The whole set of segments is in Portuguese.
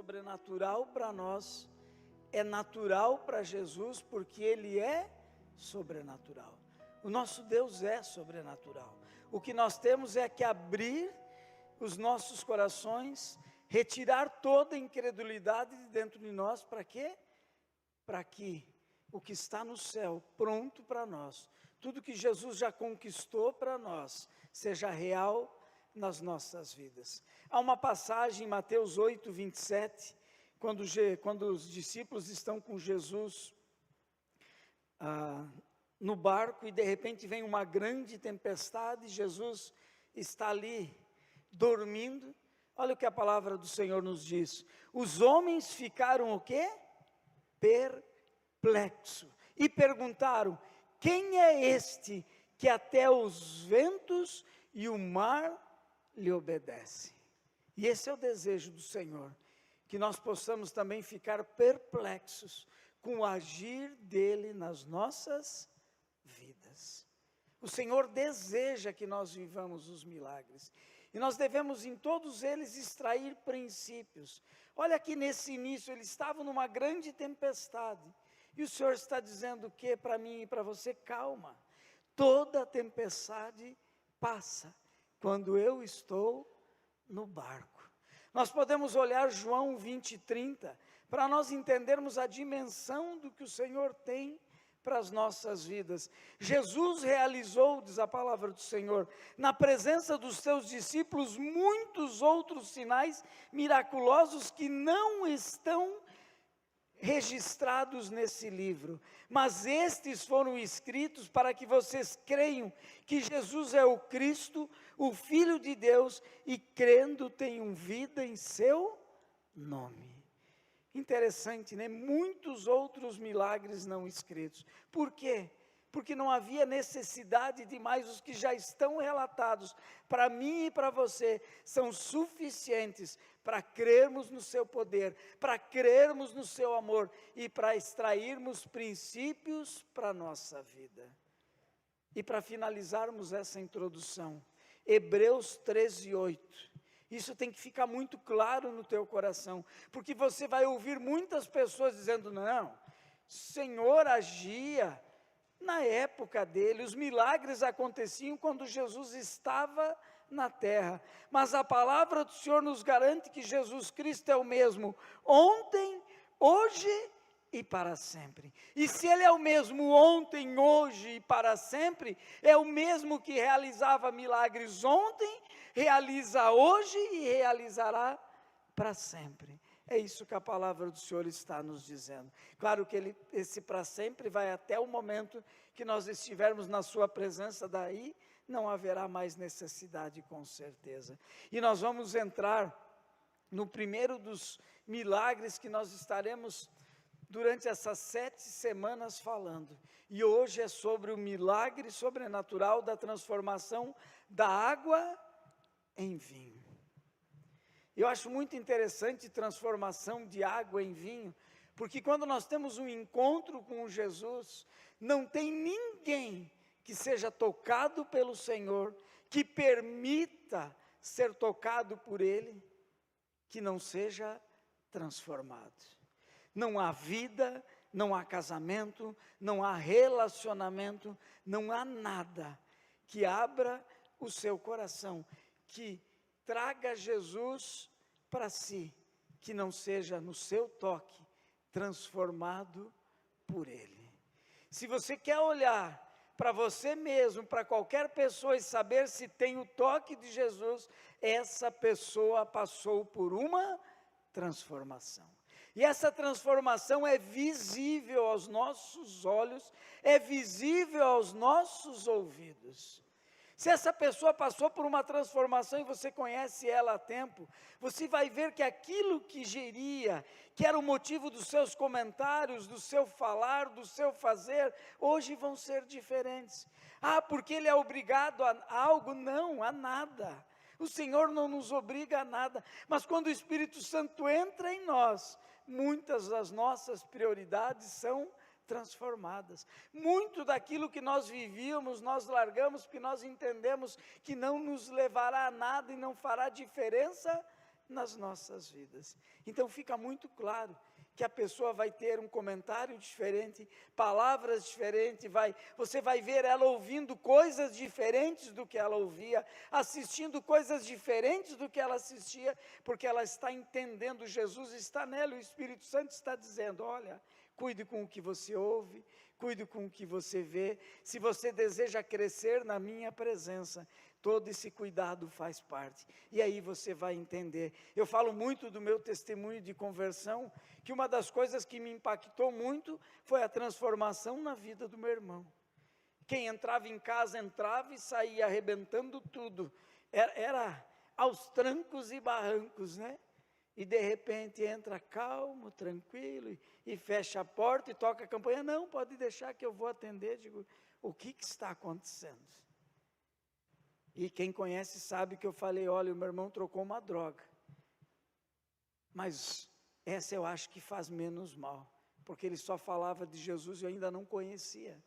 sobrenatural para nós, é natural para Jesus, porque Ele é sobrenatural. O nosso Deus é sobrenatural. O que nós temos é que abrir os nossos corações, retirar toda a incredulidade de dentro de nós, para quê? Para que o que está no céu, pronto para nós, tudo que Jesus já conquistou para nós, seja real nas nossas vidas. Há uma passagem em Mateus 8, 27, quando os discípulos estão com Jesus no barco, e de repente vem uma grande tempestade, Jesus está ali dormindo. Olha o que a palavra do Senhor nos diz: os homens ficaram o quê? Perplexos, e perguntaram: quem é este que até os ventos e o mar lhe obedecem? E esse é o desejo do Senhor, que nós possamos também ficar perplexos com o agir dele nas nossas vidas. O Senhor deseja que nós vivamos os milagres, e nós devemos em todos eles extrair princípios. Olha aqui nesse início, eles estavam numa grande tempestade, e o Senhor está dizendo o que para mim e para você? Calma, toda tempestade passa quando eu estou no barco. Nós podemos olhar João 20, 30, para nós entendermos a dimensão do que o Senhor tem para as nossas vidas. Jesus realizou, diz a palavra do Senhor, na presença dos seus discípulos, muitos outros sinais miraculosos que não estão registrados nesse livro, mas estes foram escritos para que vocês creiam que Jesus é o Cristo, o Filho de Deus, e crendo tenham vida em seu nome. Interessante, né? Muitos outros milagres não escritos. Por quê? Porque não havia necessidade de mais. Os que já estão relatados para mim e para você são suficientes para crermos no seu poder, para crermos no seu amor e para extrairmos princípios para a nossa vida. E para finalizarmos essa introdução, Hebreus 13, 8. Isso tem que ficar muito claro no teu coração, porque você vai ouvir muitas pessoas dizendo: não, o Senhor agia na época dele, os milagres aconteciam quando Jesus estava na terra, mas a palavra do Senhor nos garante que Jesus Cristo é o mesmo, ontem, hoje e para sempre. E se Ele é o mesmo ontem, hoje e para sempre, é o mesmo que realizava milagres ontem, realiza hoje e realizará para sempre. É isso que a palavra do Senhor está nos dizendo. Claro que esse para sempre vai até o momento que nós estivermos na sua presença, daí não haverá mais necessidade, com certeza. E nós vamos entrar no primeiro dos milagres que nós estaremos durante essas 7 semanas falando. E hoje é sobre o milagre sobrenatural da transformação da água em vinho. Eu acho muito interessante transformação de água em vinho, porque quando nós temos um encontro com Jesus, não tem ninguém que seja tocado pelo Senhor, que permita ser tocado por Ele, que não seja transformado. Não há vida, não há casamento, não há relacionamento, não há nada que abra o seu coração, que traga Jesus para si, que não seja no seu toque transformado por Ele. Se você quer olhar para você mesmo, para qualquer pessoa e saber se tem o toque de Jesus, essa pessoa passou por uma transformação. E essa transformação é visível aos nossos olhos, é visível aos nossos ouvidos. Se essa pessoa passou por uma transformação e você conhece ela há tempo, você vai ver que aquilo que geria, que era o motivo dos seus comentários, do seu falar, do seu fazer, hoje vão ser diferentes. Ah, porque ele é obrigado a algo? Não, a nada. O Senhor não nos obriga a nada, mas quando o Espírito Santo entra em nós, muitas das nossas prioridades são transformadas. Muito daquilo que nós vivíamos, nós largamos, porque nós entendemos que não nos levará a nada e não fará diferença nas nossas vidas. Então fica muito claro que a pessoa vai ter um comentário diferente, palavras diferentes, você vai ver ela ouvindo coisas diferentes do que ela ouvia, assistindo coisas diferentes do que ela assistia, porque ela está entendendo, Jesus está nela, o Espírito Santo está dizendo, olha, cuide com o que você ouve, cuide com o que você vê, se você deseja crescer na minha presença, todo esse cuidado faz parte, e aí você vai entender. Eu falo muito do meu testemunho de conversão, que uma das coisas que me impactou muito, foi a transformação na vida do meu irmão. Quem entrava em casa, entrava e saía arrebentando tudo, era aos trancos e barrancos, né? E de repente entra calmo, tranquilo, e fecha a porta e toca a campainha, não, pode deixar que eu vou atender. Digo, o que está acontecendo? E quem conhece sabe que eu falei, olha, o meu irmão trocou uma droga, mas essa eu acho que faz menos mal, porque ele só falava de Jesus e eu ainda não conhecia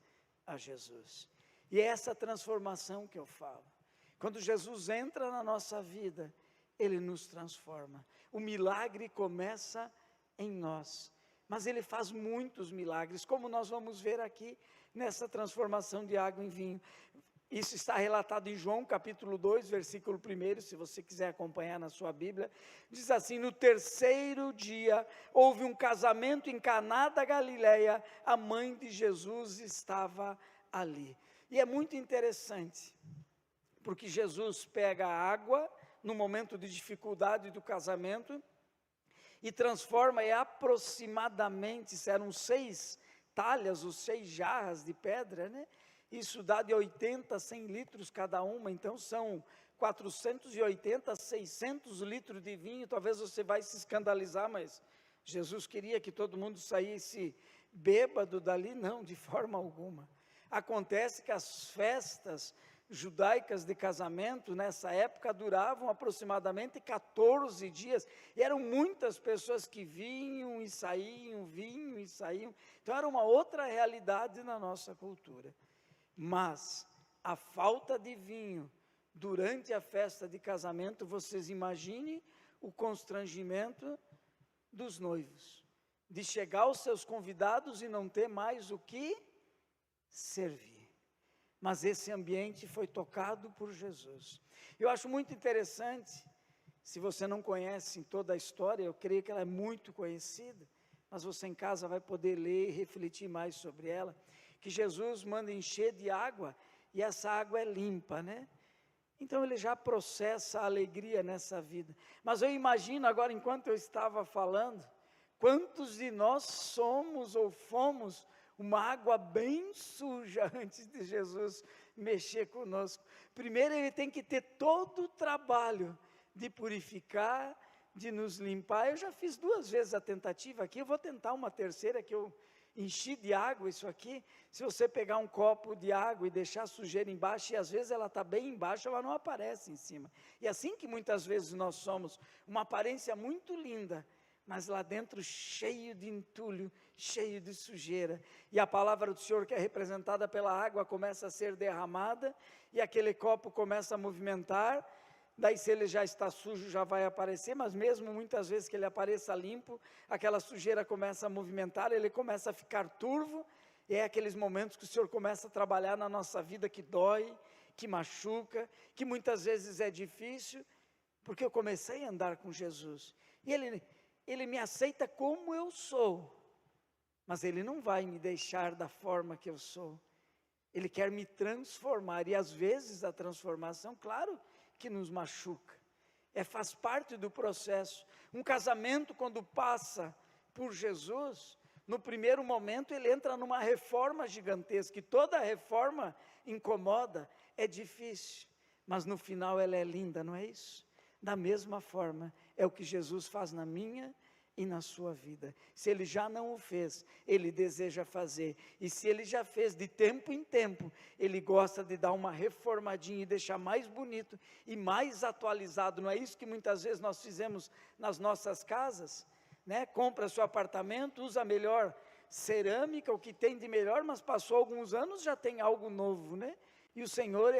a Jesus. E é essa transformação que eu falo. Quando Jesus entra na nossa vida, Ele nos transforma. O milagre começa em nós, mas Ele faz muitos milagres, como nós vamos ver aqui, nessa transformação de água em vinho. Isso está relatado em João capítulo 2, versículo 1, se você quiser acompanhar na sua Bíblia, diz assim, no terceiro dia, houve um casamento em Caná da Galileia, a mãe de Jesus estava ali. E é muito interessante, porque Jesus pega a água, no momento de dificuldade do casamento, e transforma aproximadamente, eram 6 talhas, ou 6 jarras de pedra, né? Isso dá de 80 a 100 litros cada uma, então são 480 a 600 litros de vinho. Talvez você vai se escandalizar, mas Jesus queria que todo mundo saísse bêbado dali? Não, de forma alguma. Acontece que as festas judaicas de casamento, nessa época, duravam aproximadamente 14 dias, e eram muitas pessoas que vinham e saíam, então era uma outra realidade na nossa cultura. Mas a falta de vinho durante a festa de casamento, vocês imaginem o constrangimento dos noivos, de chegar aos seus convidados e não ter mais o que servir. Mas esse ambiente foi tocado por Jesus. Eu acho muito interessante, se você não conhece toda a história, eu creio que ela é muito conhecida, mas você em casa vai poder ler e refletir mais sobre ela, que Jesus manda encher de água, e essa água é limpa, né? Então ele já processa a alegria nessa vida. Mas eu imagino agora, enquanto eu estava falando, quantos de nós somos ou fomos uma água bem suja antes de Jesus mexer conosco. Primeiro ele tem que ter todo o trabalho de purificar, de nos limpar. Eu já fiz 2 vezes a tentativa aqui, eu vou tentar uma terceira, que eu enchi de água isso aqui. Se você pegar um copo de água e deixar a sujeira embaixo, e às vezes ela está bem embaixo, ela não aparece em cima. E assim que muitas vezes nós somos, uma aparência muito linda, mas lá dentro cheio de entulho, cheio de sujeira. E a palavra do Senhor, que é representada pela água, começa a ser derramada, e aquele copo começa a movimentar. Daí, se ele já está sujo, já vai aparecer, mas mesmo muitas vezes que ele apareça limpo, aquela sujeira começa a movimentar, ele começa a ficar turvo, e é aqueles momentos que o Senhor começa a trabalhar na nossa vida, que dói, que machuca, que muitas vezes é difícil, porque eu comecei a andar com Jesus, e Ele me aceita como eu sou, mas Ele não vai me deixar da forma que eu sou. Ele quer me transformar, e às vezes a transformação, claro, que nos machuca, faz parte do processo. Um casamento, quando passa por Jesus, no primeiro momento ele entra numa reforma gigantesca, e toda reforma incomoda, é difícil, mas no final ela é linda, não é isso? Da mesma forma, é o que Jesus faz na minha e na sua vida. Se Ele já não o fez, Ele deseja fazer, e se Ele já fez de tempo em tempo, Ele gosta de dar uma reformadinha e deixar mais bonito e mais atualizado. Não é isso que muitas vezes nós fizemos nas nossas casas, né? Compra seu apartamento, usa a melhor cerâmica, o que tem de melhor, mas passou alguns anos, já tem algo novo, né? E o Senhor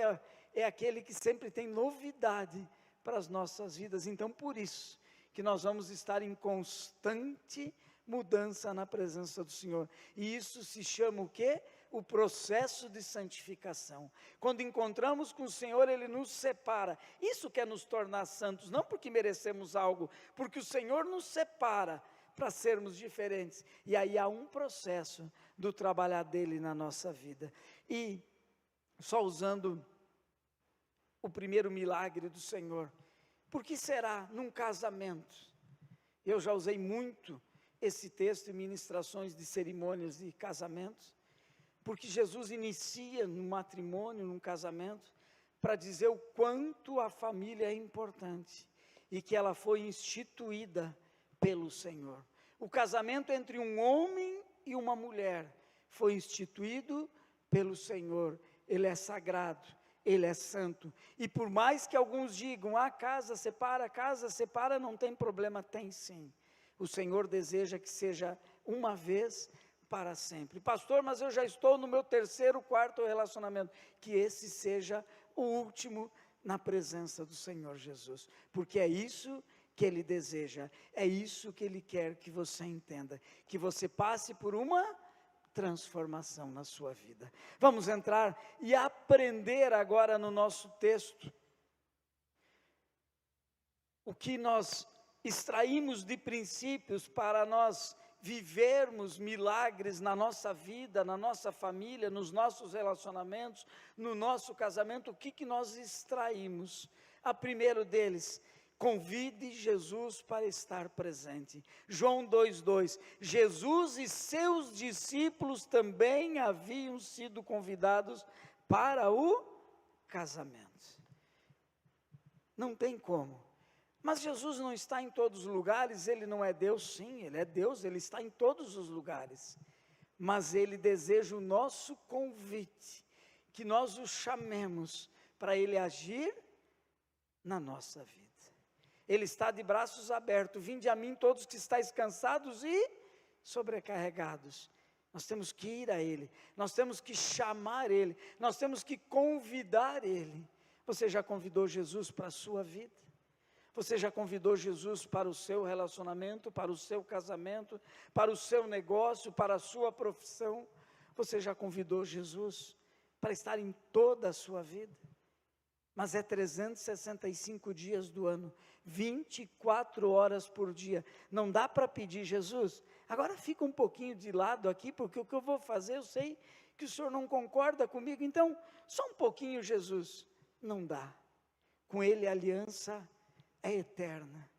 é aquele que sempre tem novidade para as nossas vidas. Então, por isso que nós vamos estar em constante mudança na presença do Senhor. E isso se chama o quê? O processo de santificação. Quando encontramos com o Senhor, Ele nos separa. Isso quer nos tornar santos, não porque merecemos algo, porque o Senhor nos separa para sermos diferentes. E aí há um processo do trabalhar dele na nossa vida. E só usando o primeiro milagre do Senhor, por que será num casamento? Eu já usei muito esse texto em ministrações de cerimônias de casamentos, porque Jesus inicia no matrimônio, num casamento, para dizer o quanto a família é importante e que ela foi instituída pelo Senhor. O casamento entre um homem e uma mulher foi instituído pelo Senhor. Ele é sagrado, Ele é santo. E por mais que alguns digam, casa separa, não tem problema, tem sim. O Senhor deseja que seja uma vez para sempre. Pastor, mas eu já estou no meu terceiro, quarto relacionamento. Que esse seja o último na presença do Senhor Jesus. Porque é isso que Ele deseja, é isso que Ele quer que você entenda. Que você passe por uma transformação na sua vida. Vamos entrar e aprender agora no nosso texto o que nós extraímos de princípios para nós vivermos milagres na nossa vida, na nossa família, nos nossos relacionamentos, no nosso casamento. O que nós extraímos? A primeiro deles, convide Jesus para estar presente. João 2:2, Jesus e seus discípulos também haviam sido convidados para o casamento. Não tem como. Mas Jesus não está em todos os lugares, Ele não é Deus, sim, Ele é Deus, Ele está em todos os lugares. Mas Ele deseja o nosso convite, que nós o chamemos para Ele agir na nossa vida. Ele está de braços abertos, vinde a mim todos que estáis cansados e sobrecarregados. Nós temos que ir a Ele, nós temos que chamar Ele, nós temos que convidar Ele. Você já convidou Jesus para a sua vida? Você já convidou Jesus para o seu relacionamento, para o seu casamento, para o seu negócio, para a sua profissão? Você já convidou Jesus para estar em toda a sua vida? Mas é 365 dias do ano, 24 horas por dia. Não dá para pedir, Jesus, agora fica um pouquinho de lado aqui, porque o que eu vou fazer, eu sei que o Senhor não concorda comigo, então, só um pouquinho, Jesus. Não dá. Com Ele a aliança é eterna,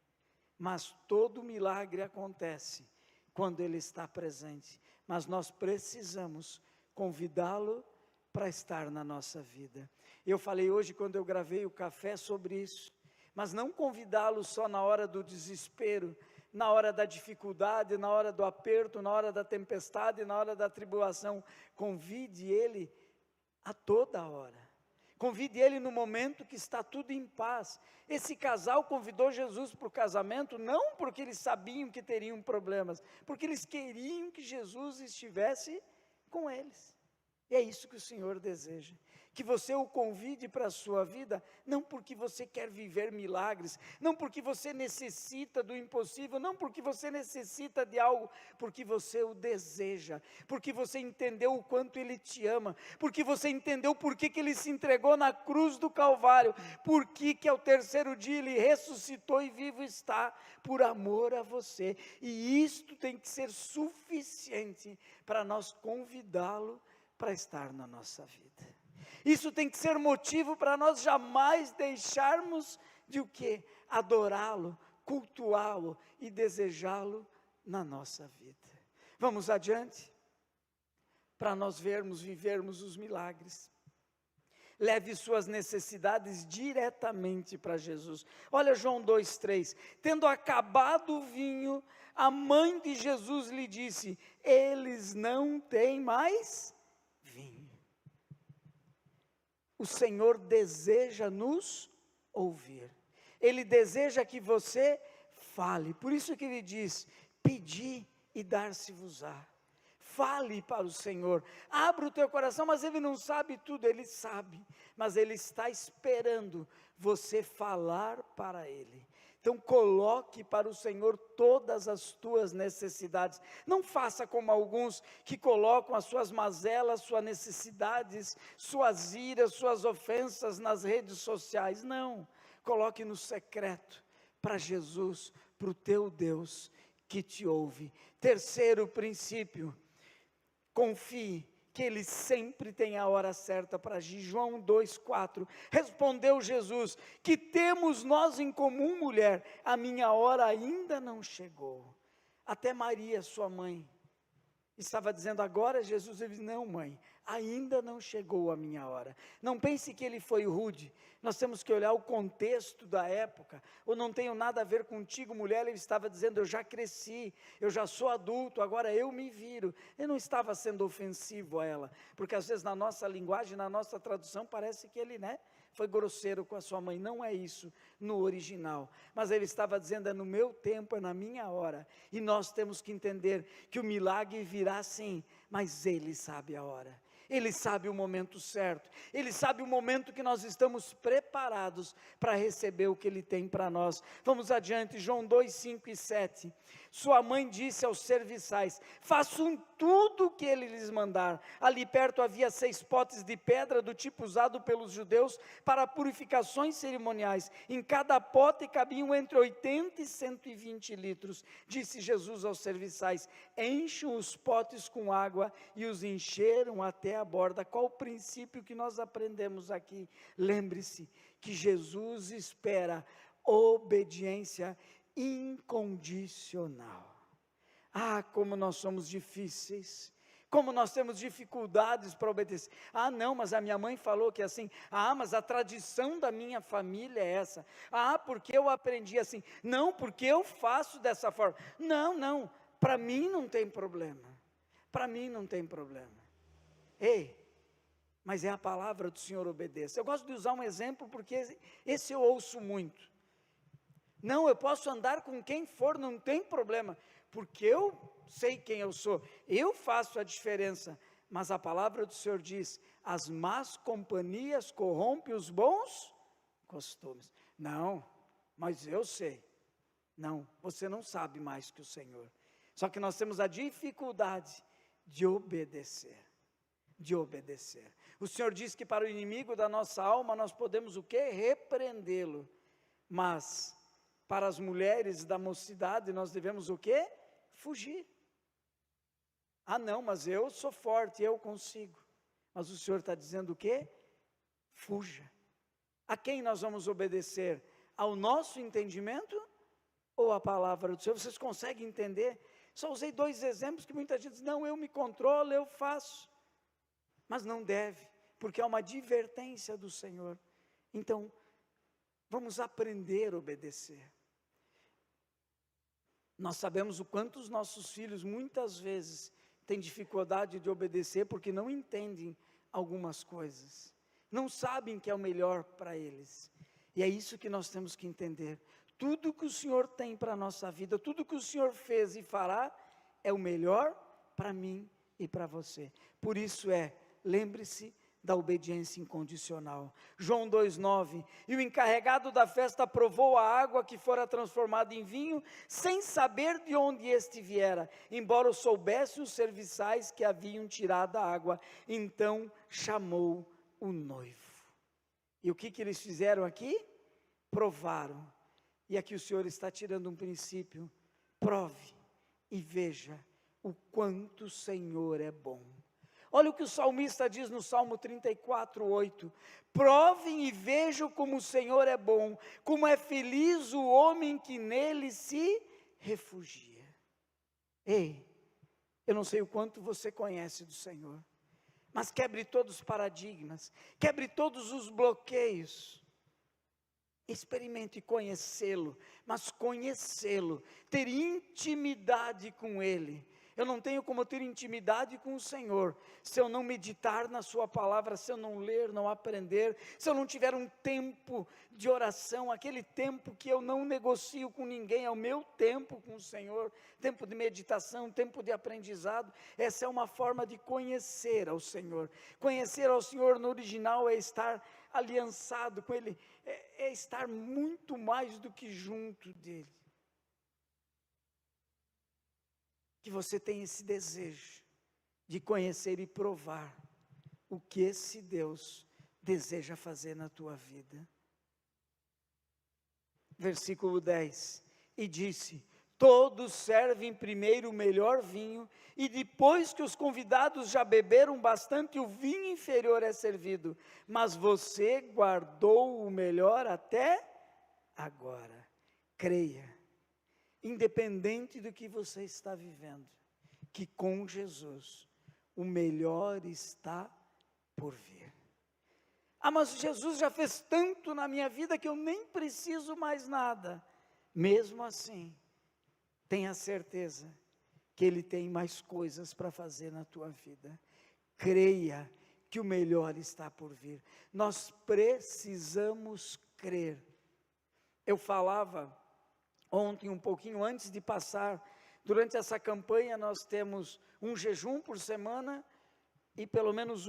mas todo milagre acontece quando Ele está presente, mas nós precisamos convidá-lo para estar na nossa vida. Eu falei hoje quando eu gravei o café sobre isso, mas não convidá-lo só na hora do desespero, na hora da dificuldade, na hora do aperto, na hora da tempestade, na hora da tribulação. Convide Ele a toda hora. Convide Ele no momento que está tudo em paz. Esse casal convidou Jesus para o casamento, não porque eles sabiam que teriam problemas, porque eles queriam que Jesus estivesse com eles. E é isso que o Senhor deseja, que você o convide para a sua vida, não porque você quer viver milagres, não porque você necessita do impossível, não porque você necessita de algo, porque você o deseja, porque você entendeu o quanto Ele te ama, porque você entendeu por que Ele se entregou na cruz do Calvário, por que ao terceiro dia Ele ressuscitou e vivo está, por amor a você. E isto tem que ser suficiente para nós convidá-lo para estar na nossa vida. Isso tem que ser motivo para nós jamais deixarmos de o quê? Adorá-lo, cultuá-lo e desejá-lo na nossa vida. Vamos adiante? Para nós vivermos os milagres. Leve suas necessidades diretamente para Jesus. Olha João 2:3. Tendo acabado o vinho, a mãe de Jesus lhe disse: eles não têm mais vinho. O Senhor deseja nos ouvir. Ele deseja que você fale. Por isso que Ele diz: pedi e dar-se-vos-á. Fale para o Senhor. Abra o teu coração, mas Ele não sabe tudo. Ele sabe, mas Ele está esperando você falar para Ele. Então coloque para o Senhor todas as tuas necessidades. Não faça como alguns que colocam as suas mazelas, suas necessidades, suas iras, suas ofensas nas redes sociais. Não, coloque no secreto para Jesus, para o teu Deus que te ouve. Terceiro princípio, confie que Ele sempre tem a hora certa para agir. João 2,4, respondeu Jesus, que temos nós em comum, mulher? A minha hora ainda não chegou. Até Maria, sua mãe, estava dizendo agora, Jesus, ele disse, não mãe, ainda não chegou a minha hora. Não pense que ele foi rude, nós temos que olhar o contexto da época, ou não tenho nada a ver contigo mulher, ele estava dizendo, eu já cresci, eu já sou adulto, agora eu me viro. Ele não estava sendo ofensivo a ela, porque às vezes na nossa linguagem, na nossa tradução, parece que ele, foi grosseiro com a sua mãe. Não é isso no original, mas ele estava dizendo, é no meu tempo, é na minha hora, e nós temos que entender que o milagre virá sim, mas Ele sabe a hora, Ele sabe o momento certo, Ele sabe o momento que nós estamos preparados para receber o que Ele tem para nós. Vamos adiante, João 2, 5 e 7, sua mãe disse aos serviçais, façam tudo o que Ele lhes mandar. Ali perto havia 6 potes de pedra, do tipo usado pelos judeus, para purificações cerimoniais, em cada pote cabiam entre 80 e 120 litros, disse Jesus aos serviçais, encham os potes com água, e os encheram até a borda. Qual o princípio que nós aprendemos aqui? Lembre-se que Jesus espera obediência incondicional. Ah, como nós somos difíceis, como nós temos dificuldades para obedecer. Ah não, mas a minha mãe falou que é assim. Ah, mas a tradição da minha família é essa. Ah, porque eu aprendi assim. Não, porque eu faço dessa forma. Não, para mim não tem problema, para mim não tem problema. Ei, mas é a palavra do Senhor, obedeça. Eu gosto de usar um exemplo, porque esse eu ouço muito. Não, eu posso andar com quem for, não tem problema, porque eu sei quem eu sou, eu faço a diferença, mas a palavra do Senhor diz, as más companhias corrompem os bons costumes. Não, mas eu sei. Não, você não sabe mais que o Senhor, só que nós temos a dificuldade de obedecer. O Senhor diz que para o inimigo da nossa alma, nós podemos o quê? Repreendê-lo, mas para as mulheres da mocidade, nós devemos o quê? Fugir. Ah não, mas eu sou forte, eu consigo. Mas o Senhor está dizendo o quê? Fuja. A quem nós vamos obedecer? Ao nosso entendimento ou à palavra do Senhor? Vocês conseguem entender? Só usei 2 exemplos que muita gente diz, não, eu me controlo, eu faço. Mas não deve, porque é uma advertência do Senhor. Então, vamos aprender a obedecer. Nós sabemos o quanto os nossos filhos muitas vezes têm dificuldade de obedecer porque não entendem algumas coisas, não sabem que é o melhor para eles, e é isso que nós temos que entender. Tudo que o Senhor tem para a nossa vida, tudo que o Senhor fez e fará, é o melhor para mim e para você. Por isso lembre-se da obediência incondicional. João 2,9, e o encarregado da festa provou a água que fora transformada em vinho, sem saber de onde este viera, embora soubesse os serviçais que haviam tirado a água. Então chamou o noivo. E o que eles fizeram aqui? Provaram. E aqui o Senhor está tirando um princípio. Prove e veja o quanto o Senhor é bom. Olha o que o salmista diz no Salmo 34:8, provem e vejam como o Senhor é bom, como é feliz o homem que nele se refugia. Ei, eu não sei o quanto você conhece do Senhor, mas quebre todos os paradigmas, quebre todos os bloqueios, experimente conhecê-lo, mas conhecê-lo, ter intimidade com Ele. Eu não tenho como ter intimidade com o Senhor se eu não meditar na sua palavra, se eu não ler, não aprender, se eu não tiver um tempo de oração, aquele tempo que eu não negocio com ninguém, é o meu tempo com o Senhor, tempo de meditação, tempo de aprendizado. Essa é uma forma de conhecer ao Senhor. Conhecer ao Senhor no original é estar aliançado com Ele, é estar muito mais do que junto dEle. Que você tenha esse desejo de conhecer e provar o que esse Deus deseja fazer na tua vida. Versículo 10, e disse: todos servem primeiro o melhor vinho, e depois que os convidados já beberam bastante, o vinho inferior é servido, mas você guardou o melhor até agora. Creia, independente do que você está vivendo, que com Jesus o melhor está por vir. Ah, mas Jesus já fez tanto na minha vida que eu nem preciso mais nada. Mesmo assim, tenha certeza que Ele tem mais coisas para fazer na tua vida. Creia que o melhor está por vir. Nós precisamos crer. Eu falava ontem, um pouquinho antes de passar, durante essa campanha nós temos um jejum por semana e pelo menos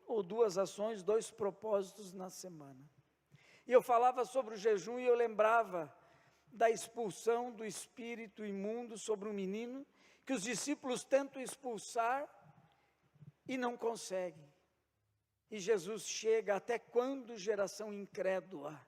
ou duas ações, 2 propósitos na semana. E eu falava sobre o jejum e eu lembrava da expulsão do espírito imundo sobre um menino, que os discípulos tentam expulsar e não conseguem. E Jesus chega: até quando, geração incrédula?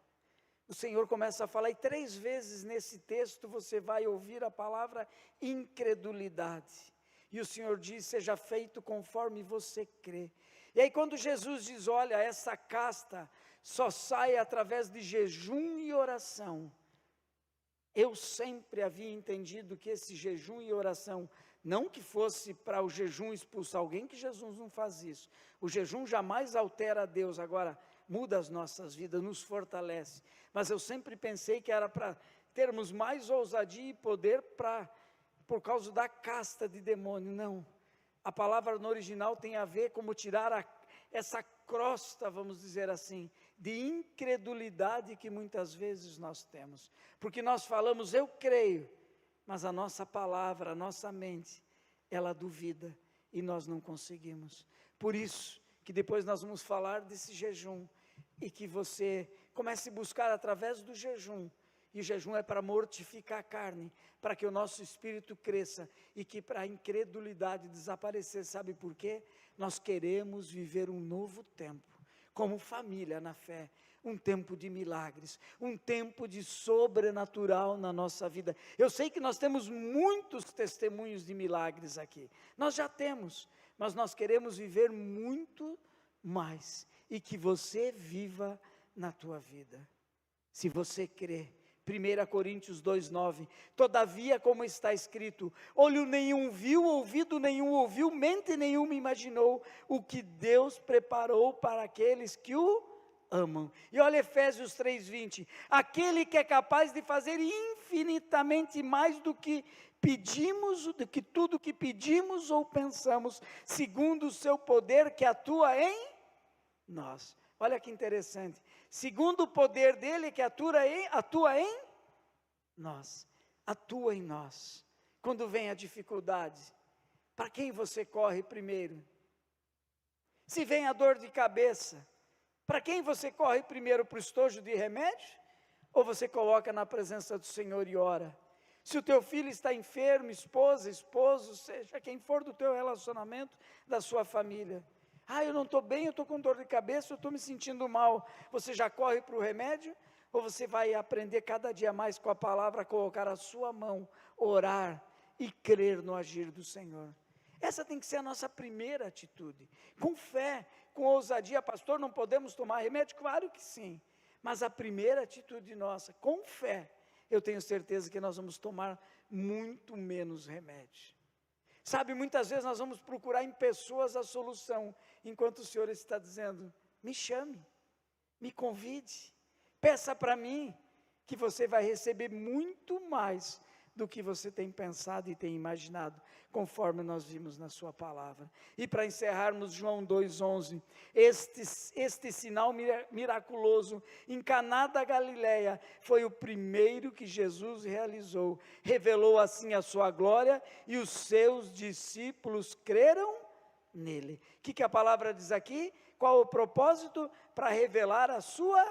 O Senhor começa a falar, e 3 vezes nesse texto você vai ouvir a palavra incredulidade. E o Senhor diz: seja feito conforme você crê. E aí quando Jesus diz: olha, essa casta só sai através de jejum e oração. Eu sempre havia entendido que esse jejum e oração, não que fosse para o jejum expulsar alguém, que Jesus não faz isso. O jejum jamais altera a Deus, agora muda as nossas vidas, nos fortalece. Mas eu sempre pensei que era para termos mais ousadia e poder por causa da casta de demônio. Não, a palavra no original tem a ver como tirar essa crosta, vamos dizer assim, de incredulidade que muitas vezes nós temos, porque nós falamos eu creio, mas a nossa palavra, a nossa mente, ela duvida e nós não conseguimos. Por isso que depois nós vamos falar desse jejum, e que você comece a buscar através do jejum. E o jejum é para mortificar a carne, para que o nosso espírito cresça e que para a incredulidade desaparecer. Sabe por quê? Nós queremos viver um novo tempo, como família na fé, um tempo de milagres, um tempo de sobrenatural na nossa vida. Eu sei que nós temos muitos testemunhos de milagres aqui, nós já temos, mas nós queremos viver muito mais, e que você viva na tua vida. Se você crê, 1 Coríntios 2,9, todavia como está escrito, olho nenhum viu, ouvido nenhum ouviu, mente nenhuma imaginou o que Deus preparou para aqueles que o amam. E olha Efésios 3,20, aquele que é capaz de fazer infinitamente mais do que pedimos, do que tudo que pedimos ou pensamos, segundo o seu poder que atua em nós. Olha que interessante, segundo o poder dele que atua em nós, atua em nós. Quando vem a dificuldade, para quem você corre primeiro? Se vem a dor de cabeça, para quem você corre primeiro? Para o estojo de remédio? Ou você coloca na presença do Senhor e ora? Se o teu filho está enfermo, esposa, esposo, seja quem for do teu relacionamento, da sua família, eu não estou bem, eu estou com dor de cabeça, eu estou me sentindo mal, você já corre para o remédio? Ou você vai aprender cada dia mais com a palavra, a colocar a sua mão, orar e crer no agir do Senhor? Essa tem que ser a nossa primeira atitude, com fé, com ousadia. Pastor, não podemos tomar remédio? Claro que sim, mas a primeira atitude nossa, com fé, eu tenho certeza que nós vamos tomar muito menos remédio. Sabe, muitas vezes nós vamos procurar em pessoas a solução, enquanto o Senhor está dizendo, me chame, me convide, peça para mim, que você vai receber muito mais do que você tem pensado e tem imaginado, conforme nós vimos na sua palavra. E para encerrarmos, João 2,11, este sinal miraculoso em Caná da Galileia foi o primeiro que Jesus realizou, revelou assim a sua glória e os seus discípulos creram nele. O que a palavra diz aqui? Qual o propósito? Para revelar a sua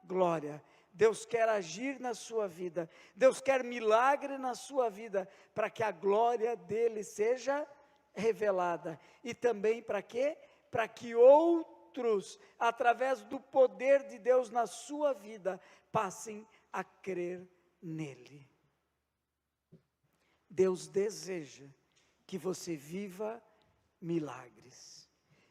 glória. Deus quer agir na sua vida, Deus quer milagre na sua vida, para que a glória dele seja revelada, e também para quê? Para que outros, através do poder de Deus na sua vida, passem a crer nele. Deus deseja que você viva milagres,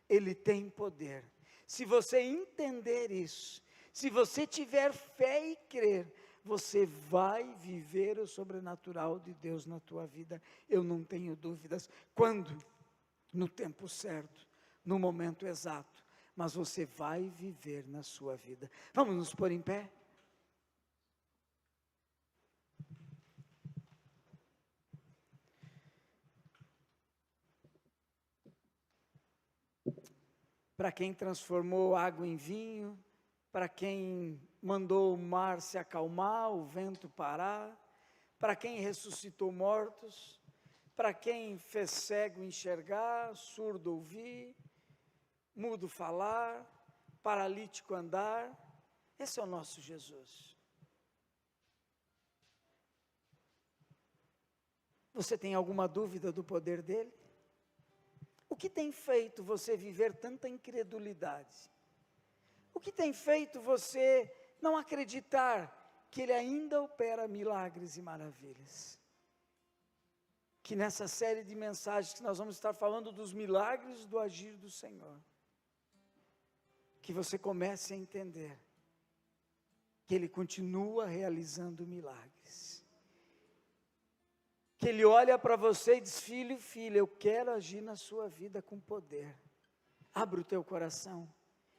Ele tem poder. Se você entender isso, se você tiver fé e crer, você vai viver o sobrenatural de Deus na tua vida, eu não tenho dúvidas. Quando? No tempo certo, no momento exato, mas você vai viver na sua vida. Vamos nos pôr em pé? Para quem transformou água em vinho, para quem mandou o mar se acalmar, o vento parar, para quem ressuscitou mortos, para quem fez cego enxergar, surdo ouvir, mudo falar, paralítico andar, esse é o nosso Jesus. Você tem alguma dúvida do poder dele? O que tem feito você viver tanta incredulidade? O que tem feito você não acreditar que Ele ainda opera milagres e maravilhas? Que nessa série de mensagens que nós vamos estar falando dos milagres do agir do Senhor, que você comece a entender que Ele continua realizando milagres. Que Ele olha para você e diz: filho, filha, eu quero agir na sua vida com poder. Abra o teu coração.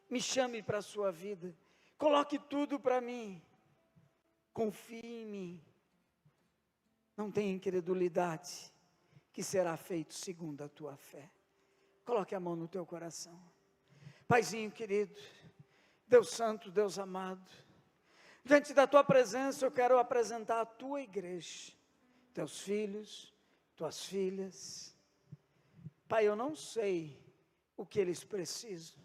Me chame para a sua vida, coloque tudo para mim, confie em mim, não tenha incredulidade, que será feito segundo a tua fé. Coloque a mão no teu coração. Paizinho querido, Deus santo, Deus amado, diante da tua presença eu quero apresentar a tua igreja, teus filhos, tuas filhas. Pai, eu não sei o que eles precisam.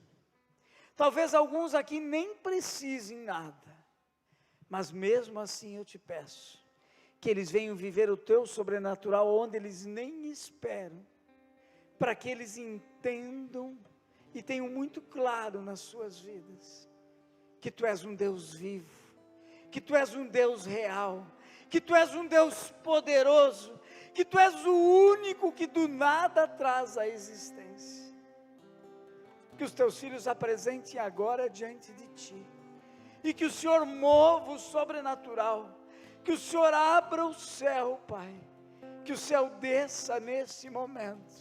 Talvez alguns aqui nem precisem nada, mas mesmo assim eu te peço, que eles venham viver o teu sobrenatural, onde eles nem esperam, para que eles entendam, e tenham muito claro nas suas vidas, que tu és um Deus vivo, que tu és um Deus real, que tu és um Deus poderoso, que tu és o único que do nada traz a existência. Que os teus filhos apresentem agora diante de ti, e que o Senhor mova o sobrenatural, que o Senhor abra o céu, Pai, que o céu desça nesse momento.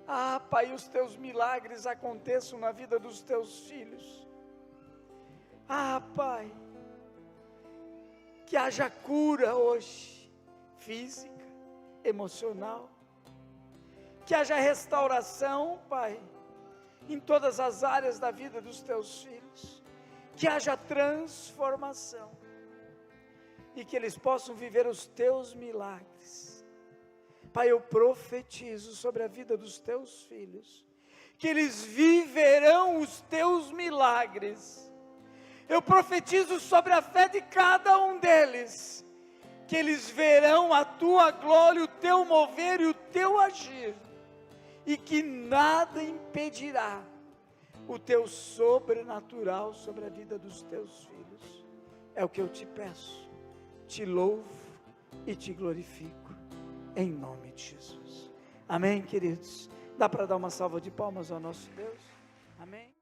Ah, Pai, os teus milagres aconteçam na vida dos teus filhos. Ah, Pai, que haja cura hoje, física, emocional, que haja restauração, Pai, em todas as áreas da vida dos teus filhos, que haja transformação, e que eles possam viver os teus milagres. Pai, eu profetizo sobre a vida dos teus filhos, que eles viverão os teus milagres. Eu profetizo sobre a fé de cada um deles, que eles verão a tua glória, o teu mover e o teu agir, e que nada impedirá o teu sobrenatural sobre a vida dos teus filhos. É o que eu te peço, te louvo e te glorifico, em nome de Jesus. Amém, queridos? Dá para dar uma salva de palmas ao nosso Deus? Amém?